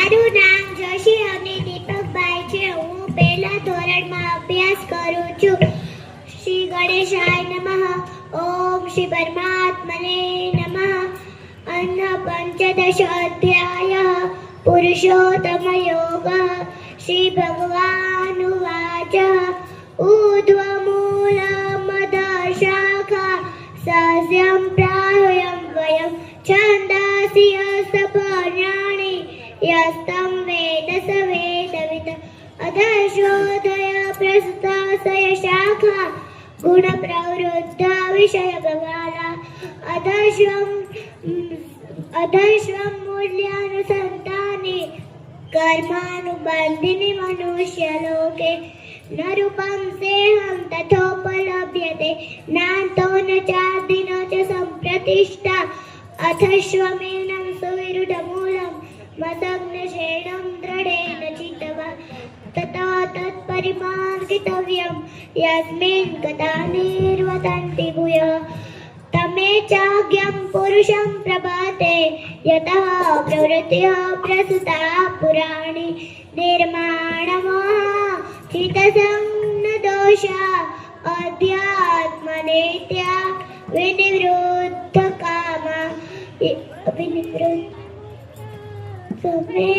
મારું નામ જોશી અવની દીપકભાઈ છે. હું પહેલા ધોરણમાં અભ્યાસ કરું છું. શ્રી ગણેશાય નમઃ. ઓમ શ્રી પરમાત્મને નમઃ. અન્ન પંચદશ અધ્યાયઃ પુરુષોત્તમ યોગઃ. શ્રી ભગવાનુવાચ ऊर्ध्वमूलमधशाखा सस्यं प्राहुयं वयं छन्दांसि यस्य पर्णानि यस्तं वेद स वेदवित् अधश्चोदय प्रसुतासय शाखा गुणप्रवृद्धा विषयप्रवाला अधश्वं मूल्यानुसन्ताने कर्मानुबन्धिनि मनुष्यलोके न रूपं सेहं तथोपलभ्यते नान्तो न चादिनो च सम्प्रतिष्ठा अथश्वमेनं सुविरुढमूलं मदग्नशेणं दृढेन चित्वा ततो तत्परिमार्गितव्यं यस्मिन् गता निर्वतन्ति भूयः तमे चाज्ञं पुरुषं प्रभाते यतः प्रवृत्तिः प्रसुता पुराणि निर्माणमोहा चित्तसंनदोषा अध्यात्मनेत्या विनिवृद्धकामा सुखे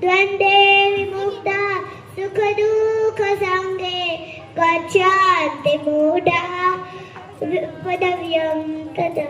द्वन्द्वे विमुक्ता सुखदुःखसङ्गे गच्छन्ति मूढा पदव्यं तदा